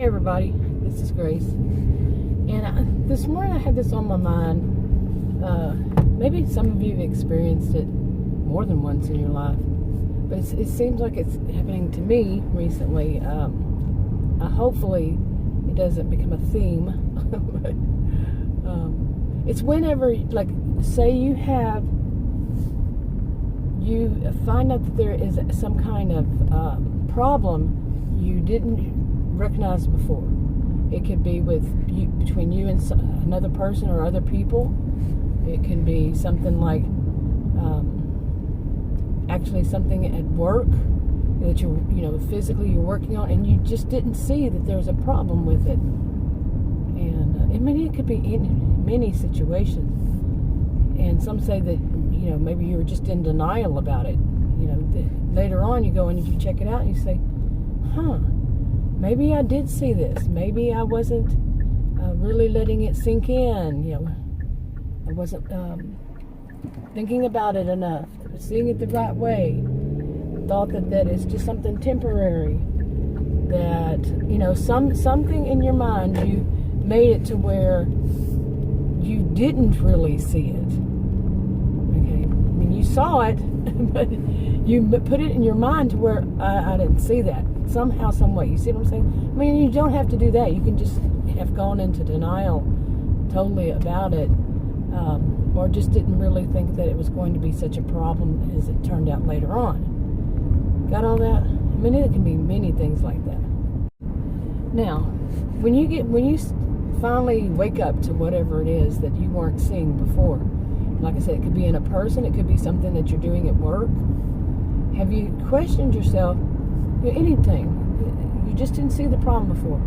Hey everybody, this is Grace, and this morning I had this on my mind. Maybe some of you have experienced it more than once in your life, but it seems like it's happening to me recently. Hopefully it doesn't become a theme, but it's whenever, like, say you find out that there is some kind of problem you didn't recognize before. It could be between you and another person or other people. It can be something like actually something at work that physically you're working on, and you just didn't see that there's a problem with it. And it could be in many situations. And some say that maybe you were just in denial about it. Later on you go and you check it out and you say, maybe I did see this. Maybe I wasn't really letting it sink in. I wasn't thinking about it enough, seeing it the right way. Thought that it's just something temporary. That something in your mind, you made it to where you didn't really see it. Okay, I mean, you saw it, but you put it in your mind to where I didn't see that. Somehow, some way. You see what I'm saying? I mean, you don't have to do that. You can just have gone into denial totally about it, or just didn't really think that it was going to be such a problem as it turned out later on. Got all that? I mean, it can be many things like that. Now, when you finally wake up to whatever it is that you weren't seeing before, like I said, it could be in a person, it could be something that you're doing at work. Have you questioned yourself? Anything. You just didn't see the problem before.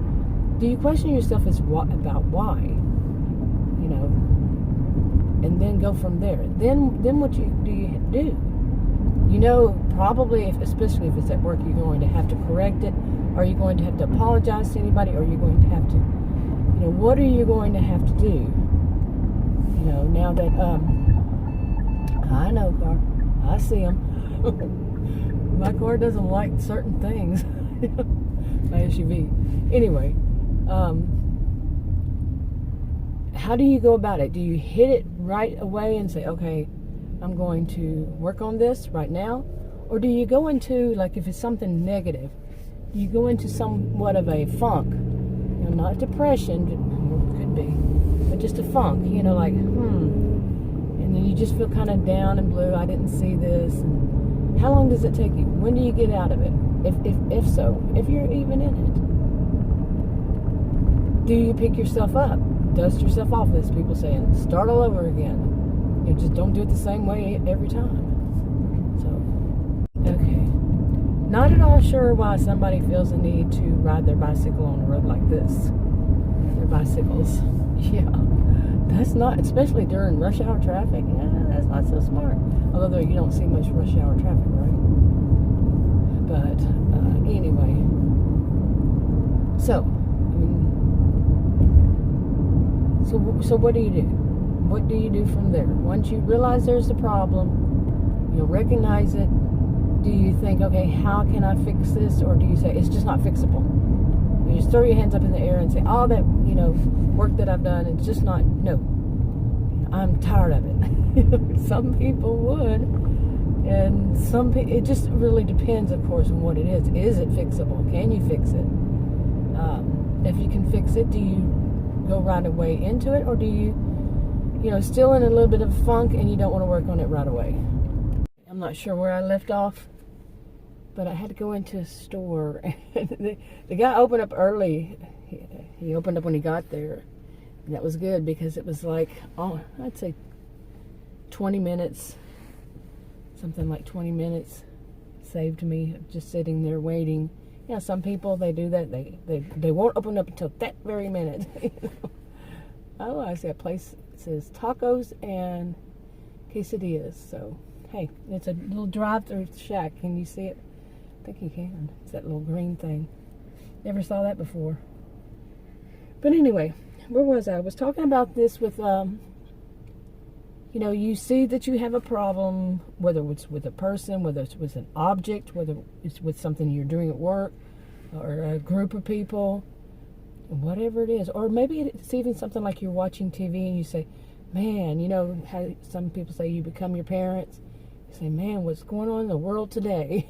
Do you question yourself about why? And then go from there. Then what do you do? Probably, especially if it's at work, you're going to have to correct it. Are you going to have to apologize to anybody? Or are you going to have to, what are you going to have to do? Now that, I know, car. I see them. My car doesn't like certain things. My SUV. Anyway, how do you go about it? Do you hit it right away and say, okay, I'm going to work on this right now? Or do you go into, like, if it's something negative, you go into somewhat of a funk? Not depression, could be, but just a funk, like, and then you just feel kind of down and blue. I didn't see this. And how long does it take you? When do you get out of it? If so, if you're even in it. Do you pick yourself up? Dust yourself off, as people say, and start all over again. Just don't do it the same way every time. So, okay. Not at all sure why somebody feels the need to ride their bicycle on a road like this. Their bicycles. Yeah. That's not, especially during rush hour traffic, that's not so smart. Although you don't see much rush hour traffic, right? But anyway. So what do you do? What do you do from there? Once you realize there's a problem, you'll recognize it. Do you think, okay, how can I fix this? Or do you say, it's just not fixable? You just throw your hands up in the air and say, all that, work that I've done, it's just not, no. I'm tired of it. Some people would. And it just really depends, of course, on what it is. Is it fixable? Can you fix it? If you can fix it, do you go right away into it? Or do you, still in a little bit of a funk and you don't want to work on it right away? I'm not sure where I left off, but I had to go into a store. The guy opened up early. He opened up when he got there. And that was good because it was like, I'd say 20 minutes. Something like 20 minutes saved me just sitting there waiting. Some people, they do that. They won't open up until that very minute. Oh, I see a place that says tacos and quesadillas. So, hey, it's a little drive-through shack. Can you see it? I think you can. It's that little green thing. Never saw that before. But anyway, where was I? I was talking about this with, you see that you have a problem, whether it's with a person, whether it's with an object, whether it's with something you're doing at work, or a group of people, whatever it is. Or maybe it's even something like you're watching TV and you say, man, you know how some people say you become your parents? You say, man, what's going on in the world today?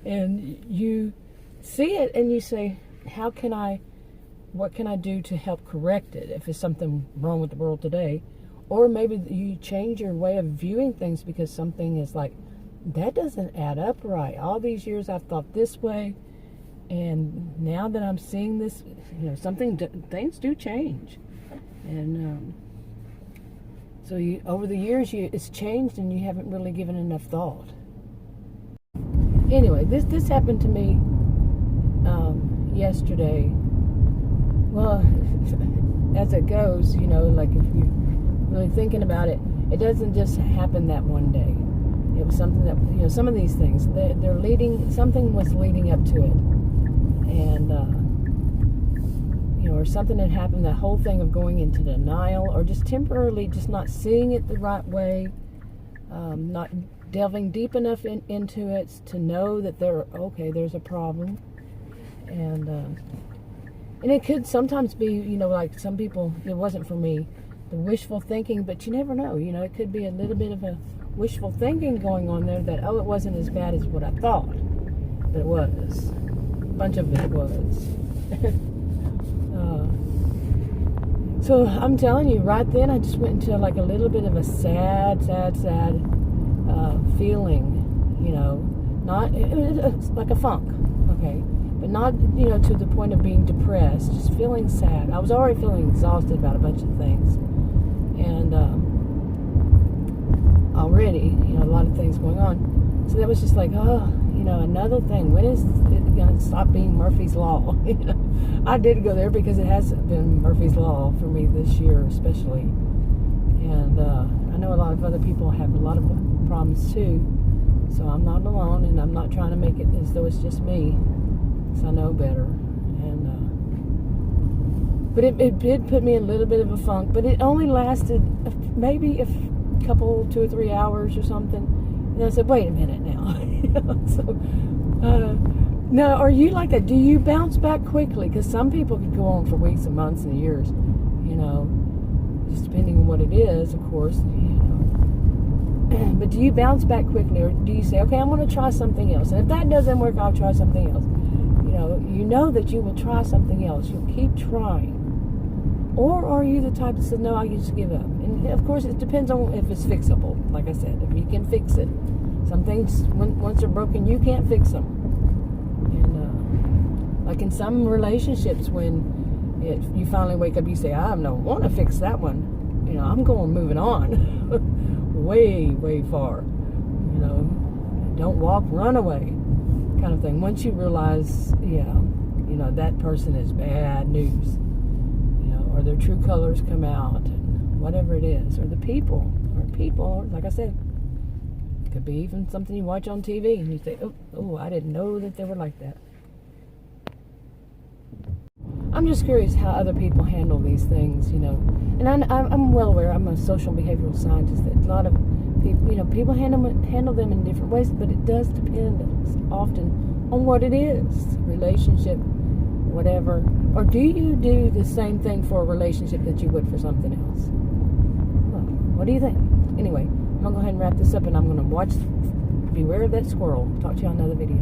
And you see it and you say, what can I do to help correct it if it's something wrong with the world today? Or maybe you change your way of viewing things because something is like, that doesn't add up right. All these years I've thought this way, and now that I'm seeing this, you know, things do change. And so over the years, it's changed and you haven't really given enough thought. Anyway, this happened to me yesterday. Well, as it goes, you know, like if you're really thinking about it, it doesn't just happen that one day. It was something that, you know, some of these things, something was leading up to it. And, you know, or something had happened, that whole thing of going into denial, or just temporarily just not seeing it the right way, not delving deep enough into it to know that there's a problem. And it could sometimes be, you know, like some people, it wasn't for me, the wishful thinking, but you never know. You know, it could be a little bit of a wishful thinking going on there that, it wasn't as bad as what I thought. But it was. A bunch of it was. So I'm telling you, right then I just went into like a little bit of a sad feeling, you know, it's like a funk, okay? But not, you know, to the point of being depressed, just feeling sad. I was already feeling exhausted about a bunch of things. And already, you know, a lot of things going on. So that was just like, you know, another thing. When is it going to stop being Murphy's Law? You know, I did go there because it has been Murphy's Law for me this year especially. And I know a lot of other people have a lot of problems too. So I'm not alone, and I'm not trying to make it as though it's just me. I know better. And but it did put me in a little bit of a funk, but it only lasted maybe a couple, 2 or 3 hours or something. And I said, wait a minute now. So now, are you like that? Do you bounce back quickly? Because some people could go on for weeks and months and years, you know, just depending on what it is, of course, you know. But do you bounce back quickly, or do you say, okay, I'm going to try something else, and if that doesn't work, I'll try something else? You know that you will try something else. You'll keep trying. Or are you the type that says, no, I just give up? And of course, it depends on if it's fixable. Like I said, if you can fix it. Some things, once they're broken, you can't fix them. And like in some relationships, when you finally wake up, you say, I don't want to fix that one. You know, I'm moving on. way far. You know, don't walk, run away. Kind of thing. Once you realize, you know, that person is bad news, you know, or their true colors come out, and whatever it is, or people, like I said, it could be even something you watch on TV and you say, oh, I didn't know that they were like that. I'm just curious how other people handle these things, you know, and I'm well aware. I'm a social behavioral scientist. That a lot of people, you know, people handle them in different ways, but it does depend often on what it is, relationship, whatever. Or do you do the same thing for a relationship that you would for something else? Well, what do you think? Anyway, I'm going to go ahead and wrap this up, and I'm going to watch Beware of That Squirrel. Talk to you on another video.